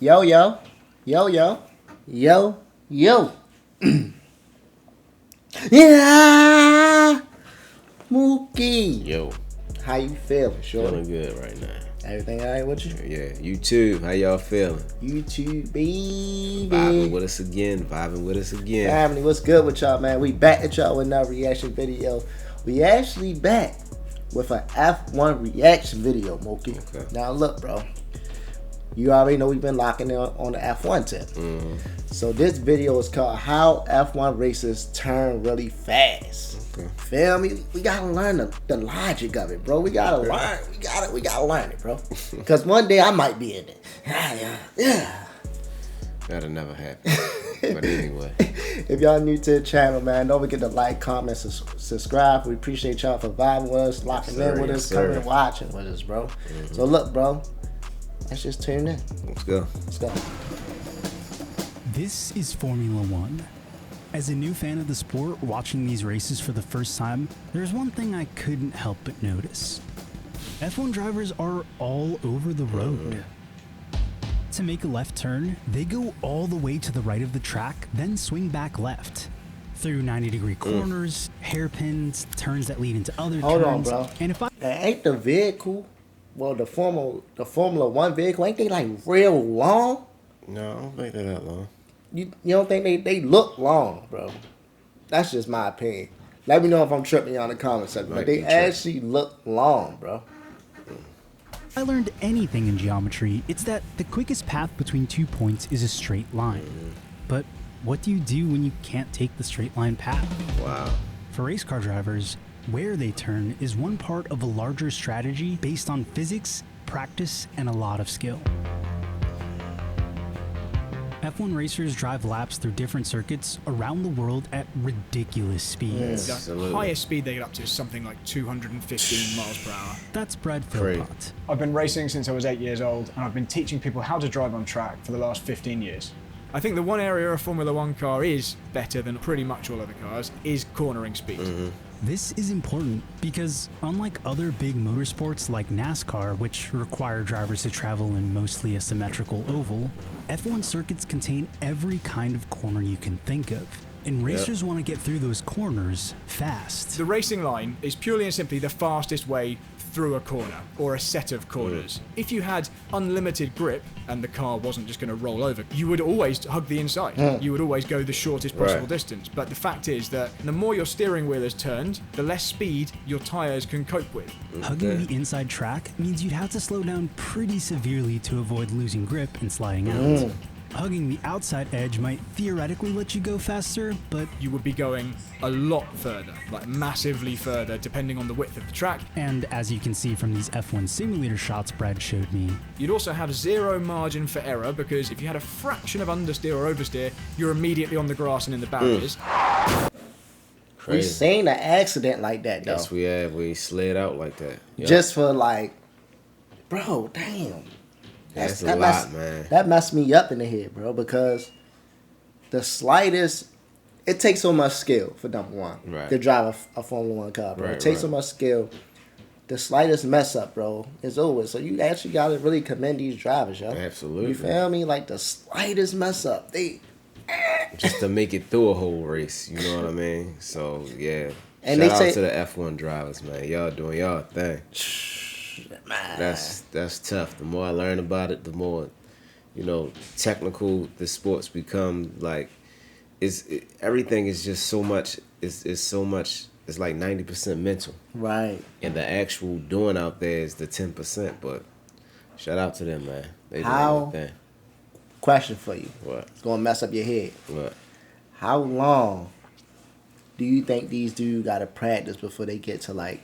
Yo, yo, yo, yo, yo, yo. Yeah, Mookie. Yo, How you feeling, shorty? feeling good right now. Everything alright with you? Yeah, you too. How y'all feeling? You too, baby. Vibing with us again. Family, what's good with y'all, man? We back at y'all with another reaction video. We actually back with an F1 reaction video, Mookie. Okay. Now look, bro. You already know we've been locking in on the F1 tip. So this video is called How F1 Racers Turn Really Fast. Okay. Feel me? We gotta learn the logic of it, bro. We gotta learn. We gotta learn it, bro. Because one day I might be in it. Yeah. That'll never happen. But anyway. If y'all new to the channel, man, don't forget to like, comment, subscribe. We appreciate y'all for vibing with us, locking in with us, coming and watching with us, bro. So look, bro. Let's just tune in. Let's go. Let's go. This is Formula One. As a new fan of the sport, watching these races for the first time, there's one thing I couldn't help but notice. F1 drivers are all over the road. To make a left turn, they go all the way to the right of the track, then swing back left. Through 90-degree corners, hairpins, turns that lead into other Hold turns. on, bro. And if I Ain't the vehicle, well, the Formula One vehicle, ain't they like real long? No, I don't think they're that long. You don't think they look long, bro? That's just my opinion. Let me know if I'm tripping y'all in the comments section. But they actually look long, bro. I learned anything in geometry, it's that the quickest path between 2 points is a straight line. But what do you do when you can't take the straight line path? Wow. For race car drivers, where they turn is one part of a larger strategy based on physics, practice, and a lot of skill. F1 racers drive laps through different circuits around the world at ridiculous speeds. The highest speed they get up to is something like 215 miles per hour. That's Brad Philpott. I've been racing since I was 8 years old, and I've been teaching people how to drive on track for the last 15 years. I think the one area a Formula One car is better than pretty much all other cars is cornering speed. This is important because unlike other big motorsports like NASCAR, which require drivers to travel in mostly a symmetrical oval, F1 circuits contain every kind of corner you can think of. And racers want to get through those corners fast. The racing line is purely and simply the fastest way through a corner or a set of corners. If you had unlimited grip and the car wasn't just going to roll over, you would always hug the inside. You would always go the shortest possible distance. But the fact is that the more your steering wheel is turned, the less speed your tires can cope with. Hugging the inside track means you'd have to slow down pretty severely to avoid losing grip and sliding out. Hugging the outside edge might theoretically let you go faster, but You would be going a lot further, like massively further, depending on the width of the track. and as you can see from these F1 simulator shots Brad showed me, You'd also have zero margin for error because if you had a fraction of understeer or oversteer, you're immediately on the grass and in the barriers. We Crazy. seen an accident like that, though. Yes, we have. We slid out like that. Yep. Just for like, bro, damn. That's a lot, man. That messed me up in the head, bro, because the slightest, it takes so much skill for number one to drive a Formula One car, bro. It takes so much skill. The slightest mess up, bro, is over. So you actually got to really commend these drivers, yo. Absolutely. You feel me? Like the slightest mess up, Just to make it through a whole race, you know what I mean? So, yeah. And Shout they out say- to the F1 drivers, man. Y'all doing y'all thing. That's tough. The more I learn about it, the more, technical the sports become. Like, everything is just so much. It's so much. It's like 90% mental, right? and the actual doing out there is the 10%. But shout out to them, man. They do How? their thing. Question for you. What? It's gonna mess up your head. What? How long do you think these dudes gotta practice before they get to like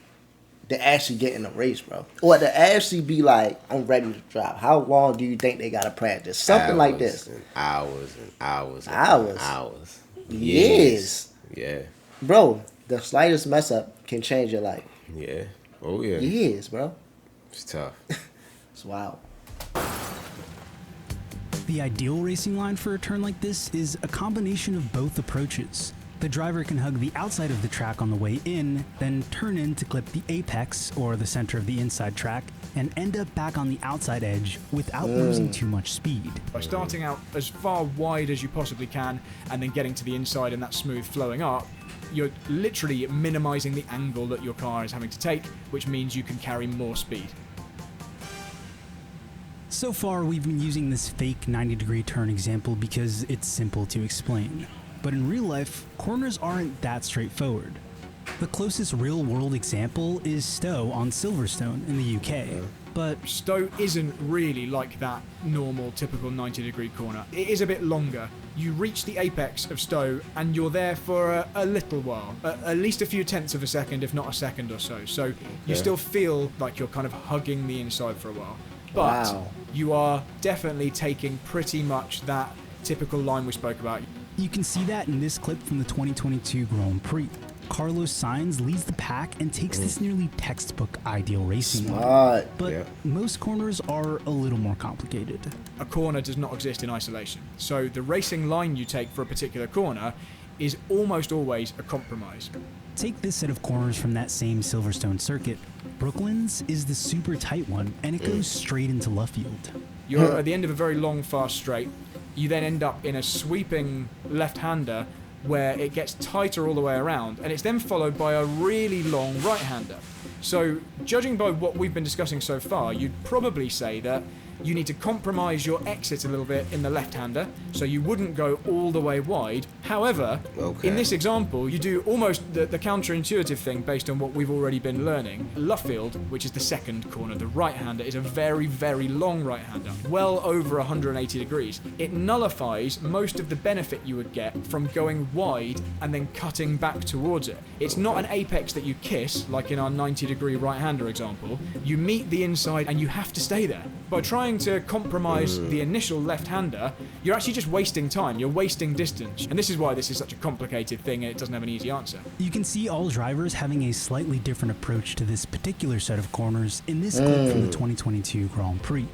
to actually get in a race, bro? Or to actually be like, I'm ready to drive. How long do you think they gotta practice? Something like this. And hours and hours. And Hours. Hours. Years. Yeah. Bro, the slightest mess up can change your life. Yeah. Oh yeah. Years, bro. It's tough. It's wild. the ideal racing line for a turn like this is a combination of both approaches. The driver can hug the outside of the track on the way in, then turn in to clip the apex, or the center of the inside track, and end up back on the outside edge without losing too much speed. By starting out as far wide as you possibly can, and then getting to the inside and that smooth flowing up, you're literally minimizing the angle that your car is having to take, which means you can carry more speed. So far, we've been using this fake 90-degree turn example because it's simple to explain. But in real life, corners aren't that straightforward. The closest real-world example is Stowe on Silverstone in the UK. But Stowe isn't really like that normal, typical 90-degree corner. It is a bit longer. You reach the apex of Stowe and you're there for a little while, at least a few tenths of a second, if not a second or so. So you still feel like you're kind of hugging the inside for a while. But you are definitely taking pretty much that typical line we spoke about. You can see that in this clip from the 2022 Grand Prix. Carlos Sainz leads the pack and takes this nearly textbook ideal racing line. But most corners are a little more complicated. A corner does not exist in isolation. So the racing line you take for a particular corner is almost always a compromise. Take this set of corners from that same Silverstone circuit. Brooklands is the super tight one, and it goes straight into Luffield. You're at the end of a very long, fast straight. You then end up in a sweeping left-hander where it gets tighter all the way around, and it's then followed by a really long right-hander. So, judging by what we've been discussing so far, you'd probably say that you need to compromise your exit a little bit in the left-hander, so you wouldn't go all the way wide. However, in this example, you do almost the counterintuitive thing based on what we've already been learning. Luffield, which is the second corner, the right-hander, is a very, very long right-hander, well over 180 degrees. It nullifies most of the benefit you would get from going wide and then cutting back towards it. It's not an apex that you kiss, like in our 90-degree right-hander example. You meet the inside and you have to stay there. By trying to compromise the initial left-hander, you're actually just wasting time, you're wasting distance. And this is why this is such a complicated thing and it doesn't have an easy answer. You can see all drivers having a slightly different approach to this particular set of corners in this clip from the 2022 Grand Prix.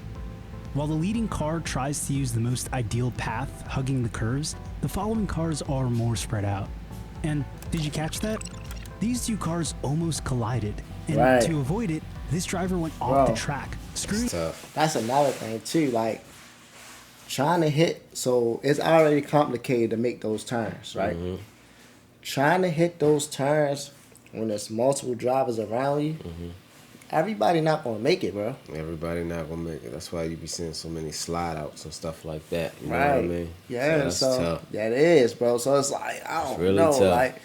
While the leading car tries to use the most ideal path, hugging the curves, the following cars are more spread out. And did you catch that? These two cars almost collided, and to avoid it, this driver went off the track. That's another thing too, like trying to hit, so it's already complicated to make those turns, right? Trying to hit those turns when there's multiple drivers around you, everybody not gonna make it, bro. Everybody not gonna make it. That's why you be seeing so many slide outs and stuff like that. You know what I mean? Yeah, so yeah, it is, bro. So it's like, I don't really know, tough. like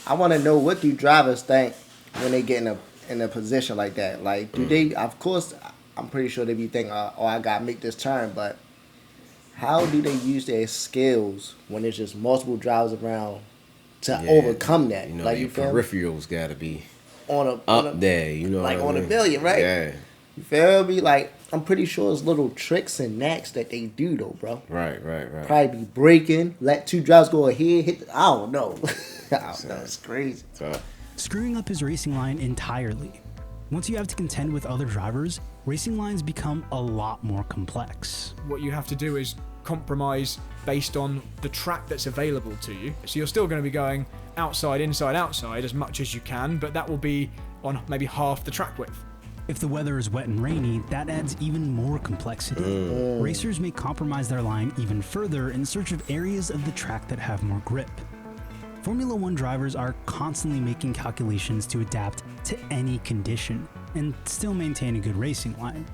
I want to know, what do drivers think when they get in a position like that? Like, do they, of course, I'm pretty sure they be thinking, oh, I got to make this turn, but how do they use their skills when there's just multiple drivers around to overcome that? You know, like, your peripherals got to be up there, you know, like what on I a mean? billion, right? Yeah. You feel me? Like, I'm pretty sure it's little tricks and knacks that they do, though, bro. Right. Probably be breaking, let two drivers go ahead, hit I don't know. I don't know, it's crazy. Screwing up his racing line entirely. Once you have to contend with other drivers, racing lines become a lot more complex. What you have to do is compromise based on the track that's available to you. So you're still going to be going outside, inside, outside as much as you can, but that will be on maybe half the track width. If the weather is wet and rainy, that adds even more complexity. Racers may compromise their line even further in search of areas of the track that have more grip. Formula One drivers are constantly making calculations to adapt to any condition and still maintain a good racing line.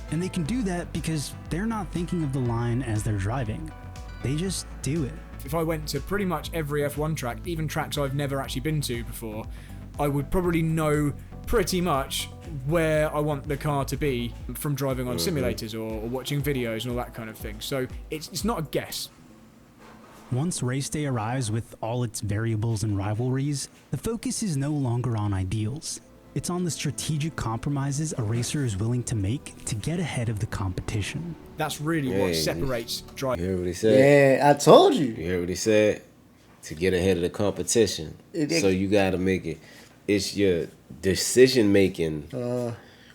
And they can do that because they're not thinking of the line as they're driving. They just do it. If I went to pretty much every F1 track, even tracks I've never actually been to before, I would probably know pretty much where I want the car to be from driving on simulators or watching videos and all that kind of thing. So it's not a guess. Once race day arrives with all its variables and rivalries, the focus is no longer on ideals. It's on the strategic compromises a racer is willing to make to get ahead of the competition. That's really what separates driving. You heard what he said? Yeah, I told you. You heard what he said? To get ahead of the competition. So you got to make it. It's your decision making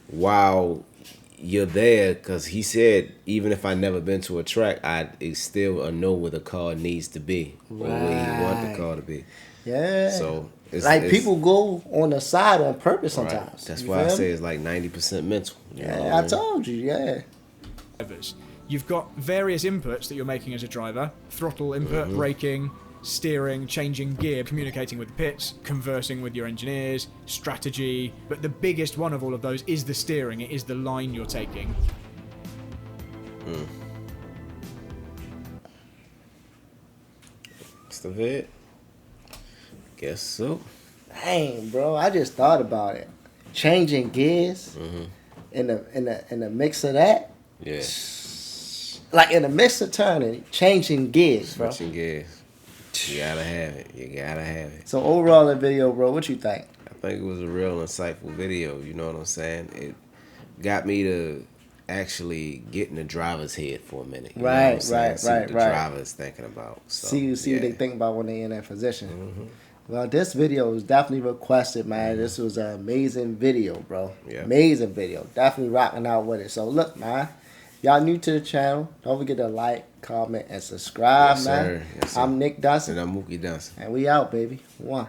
while you're there because he said even if I never been to a track, I still know where the car needs to be or where you want the car to be. Yeah. So it's people go on the side on purpose sometimes. Right. That's why I say it's like 90% mental. Yeah, I told you. Yeah. You've got various inputs that you're making as a driver: throttle input, braking, steering, changing gear, communicating with the pits, conversing with your engineers, strategy. But the biggest one of all of those is the steering. It is the line you're taking. Still it? Guess so. Dang, bro, I just thought about it. Changing gears in the mix of that. Yeah. Like in the mix of turning, changing gears, bro. Switching gears. You gotta have it. You gotta have it. So overall, the video, bro, what you think? I think it was a real insightful video. You know what I'm saying? It got me to actually get in the driver's head for a minute. You know what I'm saying? See what the driver's thinking about. So, see what they think about when they in that position. Well, this video was definitely requested, man. This was an amazing video, bro. Yeah. Amazing video. Definitely rocking out with it. So look, man. Y'all new to the channel, don't forget to like, comment, and subscribe, man. Yes, sir. I'm Nick DUNSON. And I'm Mookie DUNSON. And we out, baby. 1.